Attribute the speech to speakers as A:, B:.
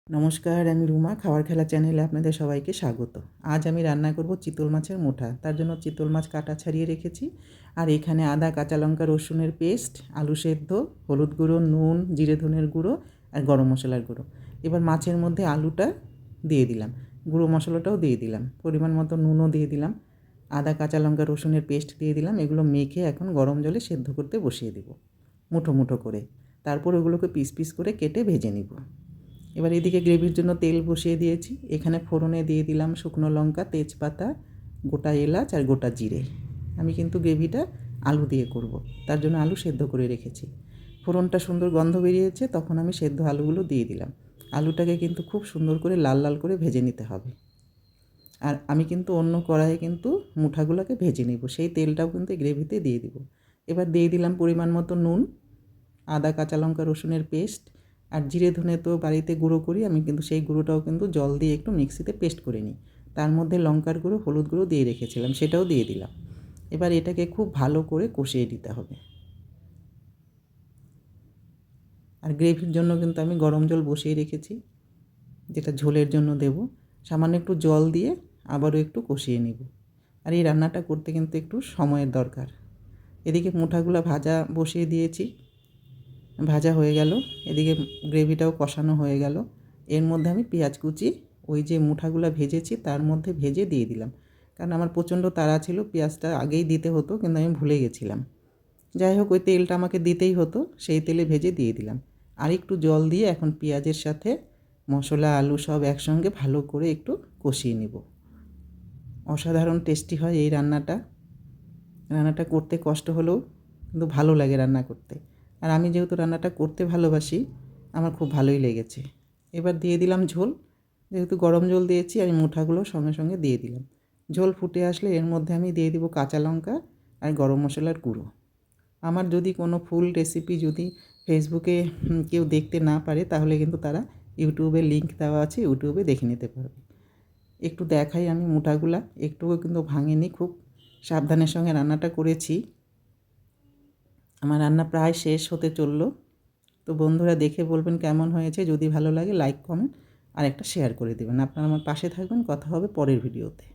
A: নমস্কার, আমি রুমা। খাবার খেলা চ্যানেলে আপনাদের সবাইকে স্বাগত। আজ আমি রান্না করব চিতল মাছের মোঠা। তার জন্য চিতল মাছ কাটা ছাড়িয়ে রেখেছি। আর এখানে আদা, কাঁচা লঙ্কা, রসুনের পেস্ট, আলু সেদ্ধ, হলুদ গুঁড়ো, নুন, জিরে ধনের গুঁড়ো আর গরম মশলার গুঁড়ো। এবার মাছের মধ্যে আলুটা দিয়ে দিলাম, গুঁড়ো মশলাটাও দিয়ে দিলাম, পরিমাণ মতো নুনও দিয়ে দিলাম, আদা, কাঁচা লঙ্কা, রসুনের পেস্ট দিয়ে দিলাম। এগুলো মেখে এখন গরম জলে সেদ্ধ করতে বসিয়ে দেব মুঠো মুঠো করে। তারপর ওগুলোকে পিস পিস করে কেটে ভেজে নিব। এবার এদিকে গ্রেভির জন্য তেল বসিয়ে দিয়েছি। এখানে ফোড়নে দিয়ে দিলাম শুকনো লঙ্কা, তেজপাতা, গোটা এলাচ আর গোটা জিরে। আমি কিন্তু গ্রেভিটা আলু দিয়ে করব, তার জন্য আলু সেদ্ধ করে রেখেছি। ফোড়নটা সুন্দর গন্ধ বেরিয়েছে, তখন আমি সেদ্ধ আলুগুলো দিয়ে দিলাম। আলুটাকে কিন্তু খুব সুন্দর করে লাল লাল করে ভেজে নিতে হবে। আর আমি কিন্তু অন্য কড়াইয়ে কিন্তু মুঠাগুলোকে ভেজে নেব, সেই তেলটাও কিন্তু গ্রেভিতে দিয়ে দিব। এবার দিয়ে দিলাম পরিমাণ মতো নুন, আদা, কাঁচা লঙ্কা, রসুনের পেস্ট আর জিরে ধনে তো বাড়িতে গুঁড়ো করি, আমি কিন্তু সেই গুঁড়োটাও কিন্তু জল দিয়ে একটু মিক্সিতে পেস্ট করে নিই। তার মধ্যে লঙ্কার গুঁড়ো, হলুদ গুঁড়ো দিয়ে রেখেছিলাম, সেটাও দিয়ে দিলাম। এবার এটাকে খুব ভালো করে কষিয়ে দিতে হবে। আর গ্রেভির জন্য কিন্তু আমি গরম জল বসিয়ে রেখেছি, যেটা ঝোলের জন্য দেব। সামান্য একটু জল দিয়ে আবারও একটু কষিয়ে নেব। আর এই রান্নাটা করতে কিন্তু একটু সময়ের দরকার। এদিকে মুঠাগুলো ভাজা বসিয়ে দিয়েছি, ভাজা হয়ে গেল। এদিকে গ্রেভিটাও কষানো হয়ে গেল। এর মধ্যে আমি পেঁয়াজ কুচি ওই যে মুঠাগুলো ভেজেছি তার মধ্যে ভেজে দিয়ে দিলাম, কারণ আমার প্রচণ্ড তাড়া ছিল, পেঁয়াজটা আগেই দিতে হতো কিন্তু আমি ভুলে গেছিলাম। যাই হোক, ওই তেলটা আমাকে দিতেই হতো, সেই তেলে ভেজে দিয়ে দিলাম। আর একটু জল দিয়ে এখন পেঁয়াজের সাথে মশলা, আলু সব একসঙ্গে ভালো করে একটু কষিয়ে নেব। অসাধারণ টেস্টি হয় এই রান্নাটা। রান্নাটা করতে কষ্ট হলেও কিন্তু ভালো লাগে রান্না করতে। আর আমি যেহেতু রান্নাটা করতে ভালোবাসি, আমার খুব ভালোই লেগেছে। এবার দিয়ে দিলাম ঝোল। যেহেতু গরম জল দিয়েছি, আমি মুঠাগুলো সঙ্গে সঙ্গে দিয়ে দিলাম। ঝোল ফুটে আসলে এর মধ্যে আমি দিয়ে দিব কাঁচা লঙ্কা আর গরম মশলার গুঁড়ো। আমার যদি কোনো ফুল রেসিপি যদি ফেসবুকে কেউ দেখতে না পারে, তাহলে কিন্তু তারা ইউটিউবে লিংক দেওয়া আছে, ইউটিউবে দেখে নিতে পারবে। একটু দেখাই, আমি মুঠাগুলা একটুও কিন্তু ভাঙিনি, খুব সাবধানের সঙ্গে রান্নাটা করেছি। আমার রান্না প্রায় শেষ হতে চললো। তো বন্ধুরা দেখে বলবেন কেমন হয়েছে। যদি ভালো লাগে লাইক, কমেন্ট আর একটা শেয়ার করে দেবেন। আপনারা আমার পাশে থাকবেন। কথা হবে পরের ভিডিওতে।